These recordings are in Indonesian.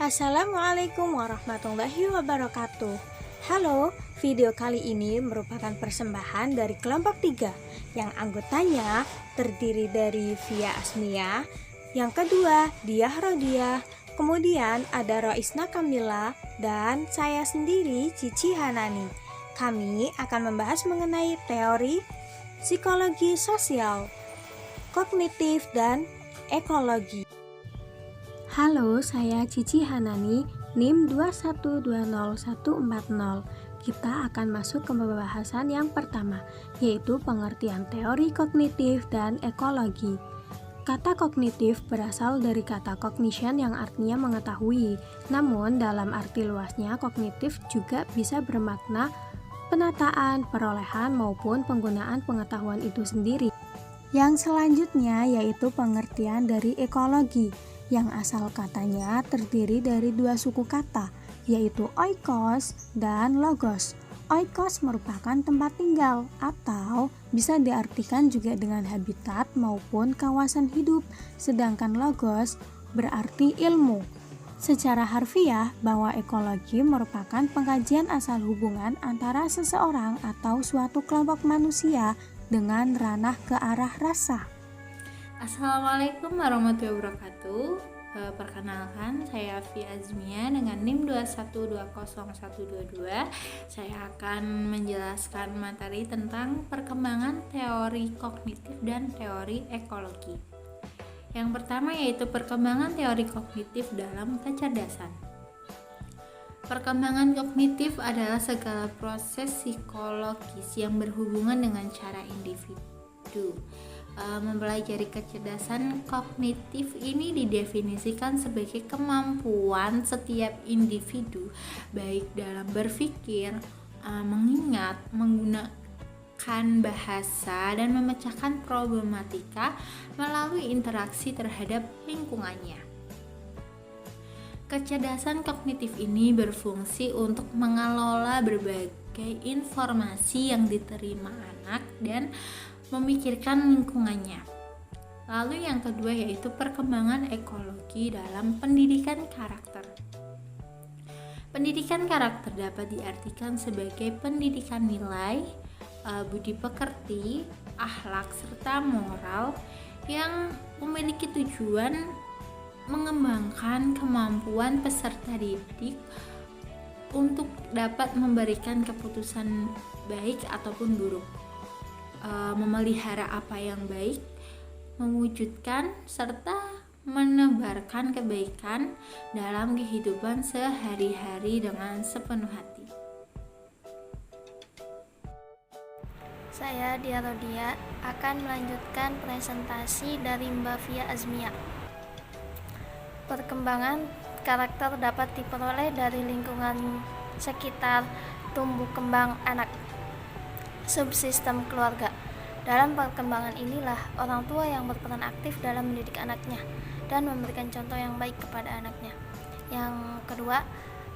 Assalamualaikum warahmatullahi wabarakatuh. Halo, video kali ini merupakan persembahan dari kelompok 3 yang anggotanya terdiri dari Via Asmia, yang kedua Diah Rodiah, kemudian ada Roisna Kamila, dan saya sendiri Cici Hanani. Kami akan membahas mengenai teori psikologi sosial, kognitif, dan ekologi. Halo, saya Cici Hanani, NIM 2120140. Kita akan masuk ke pembahasan yang pertama, yaitu pengertian teori kognitif dan ekologi. Kata kognitif berasal dari kata cognition yang artinya mengetahui. Namun dalam arti luasnya, kognitif juga bisa bermakna penataan, perolehan, maupun penggunaan pengetahuan itu sendiri. Yang selanjutnya yaitu pengertian dari ekologi, yang asal katanya terdiri dari dua suku kata, yaitu oikos dan logos. Oikos merupakan tempat tinggal atau bisa diartikan juga dengan habitat maupun kawasan hidup, sedangkan logos berarti ilmu. Secara harfiah, bahwa ekologi merupakan pengkajian asal hubungan antara seseorang atau suatu kelompok manusia dengan ranah ke arah rasa. Assalamualaikum warahmatullahi wabarakatuh. Perkenalkan, saya Via Azmia dengan NIM 2120122. Saya akan menjelaskan materi tentang perkembangan teori kognitif dan teori ekologi. Yang pertama yaitu perkembangan teori kognitif dalam kecerdasan. Perkembangan kognitif adalah segala proses psikologis yang berhubungan dengan cara individu mempelajari. Kecerdasan kognitif ini didefinisikan sebagai kemampuan setiap individu baik dalam berpikir, mengingat, menggunakan bahasa, dan memecahkan problematika melalui interaksi terhadap lingkungannya. Kecerdasan kognitif ini berfungsi untuk mengelola berbagai informasi yang diterima anak dan memikirkan lingkungannya. Lalu yang kedua yaitu perkembangan ekologi dalam pendidikan karakter. Pendidikan karakter dapat diartikan sebagai pendidikan nilai, budi pekerti, akhlak, serta moral yang memiliki tujuan mengembangkan kemampuan peserta didik untuk dapat memberikan keputusan baik ataupun buruk, memelihara apa yang baik, mewujudkan serta menebarkan kebaikan dalam kehidupan sehari-hari dengan sepenuh hati. Saya Diah Rodiah akan melanjutkan presentasi dari Mbak Via Azmia. Perkembangan karakter dapat diperoleh dari lingkungan sekitar tumbuh kembang anak. Subsistem keluarga. Dalam perkembangan inilah orang tua yang berperan aktif dalam mendidik anaknya dan memberikan contoh yang baik kepada anaknya. Yang kedua,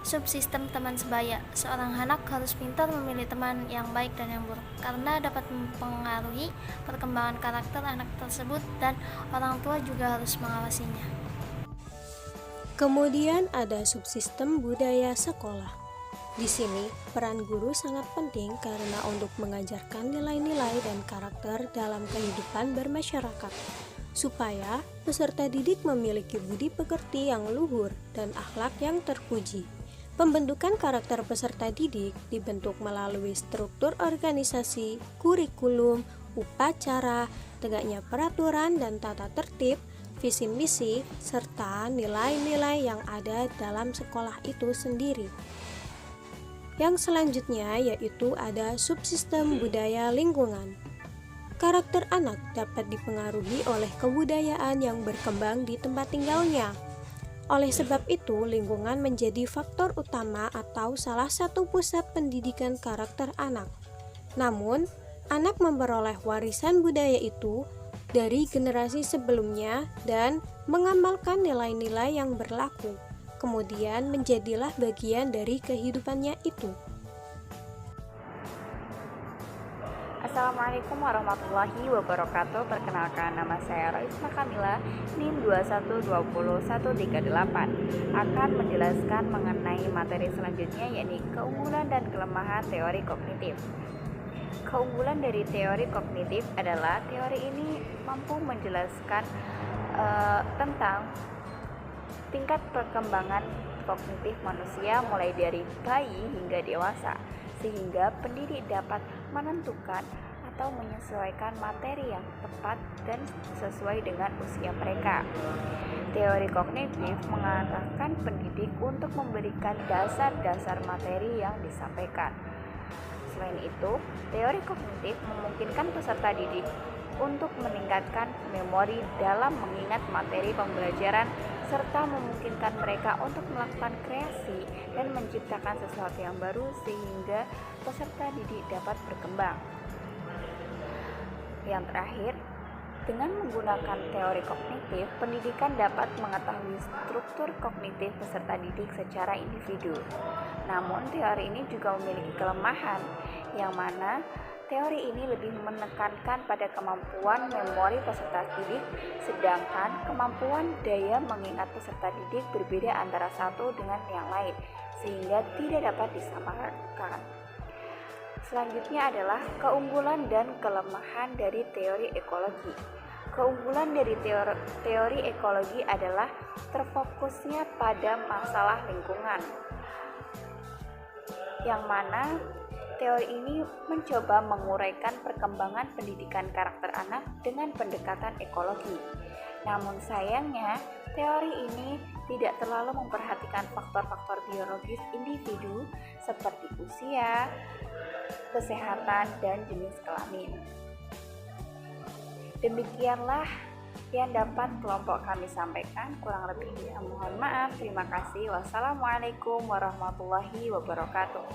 subsistem teman sebaya. Seorang anak harus pintar memilih teman yang baik dan yang buruk karena dapat mempengaruhi perkembangan karakter anak tersebut, dan orang tua juga harus mengawasinya. Kemudian ada subsistem budaya sekolah. Di sini, peran guru sangat penting karena untuk mengajarkan nilai-nilai dan karakter dalam kehidupan bermasyarakat, supaya peserta didik memiliki budi pekerti yang luhur dan akhlak yang terpuji. Pembentukan karakter peserta didik dibentuk melalui struktur organisasi, kurikulum, upacara, tegaknya peraturan dan tata tertib, visi misi, serta nilai-nilai yang ada dalam sekolah itu sendiri. Yang selanjutnya yaitu ada subsistem budaya lingkungan. Karakter anak dapat dipengaruhi oleh kebudayaan yang berkembang di tempat tinggalnya. Oleh sebab itu, lingkungan menjadi faktor utama atau salah satu pusat pendidikan karakter anak. Namun, anak memperoleh warisan budaya itu dari generasi sebelumnya dan mengamalkan nilai-nilai yang berlaku. Kemudian menjadilah bagian dari kehidupannya itu. Assalamualaikum warahmatullahi wabarakatuh. Perkenalkan, nama saya Roisma Kamila, NIM 2120138, akan menjelaskan mengenai materi selanjutnya, yakni keunggulan dan kelemahan teori kognitif. Keunggulan dari teori kognitif adalah teori ini mampu menjelaskan tentang tingkat perkembangan kognitif manusia mulai dari bayi hingga dewasa, sehingga pendidik dapat menentukan atau menyesuaikan materi yang tepat dan sesuai dengan usia mereka. Teori kognitif mengarahkan pendidik untuk memberikan dasar-dasar materi yang disampaikan. Selain itu, teori kognitif memungkinkan peserta didik untuk meningkatkan memori dalam mengingat materi pembelajaran, serta memungkinkan mereka untuk melakukan kreasi dan menciptakan sesuatu yang baru sehingga peserta didik dapat berkembang. Yang terakhir, dengan menggunakan teori kognitif, pendidikan dapat mengetahui struktur kognitif peserta didik secara individu. Namun, teori ini juga memiliki kelemahan, yang mana teori ini lebih menekankan pada kemampuan memori peserta didik, sedangkan kemampuan daya mengingat peserta didik berbeda antara satu dengan yang lain, sehingga tidak dapat disamakan. Selanjutnya adalah keunggulan dan kelemahan dari teori ekologi. Keunggulan dari teori ekologi adalah terfokusnya pada masalah lingkungan, yang mana teori ini mencoba menguraikan perkembangan pendidikan karakter anak dengan pendekatan ekologi. Namun sayangnya, teori ini tidak terlalu memperhatikan faktor-faktor biologis individu seperti usia, kesehatan, dan jenis kelamin. Demikianlah yang dapat kelompok kami sampaikan. Kurang lebihnya mohon maaf. Terima kasih. Wassalamualaikum warahmatullahi wabarakatuh.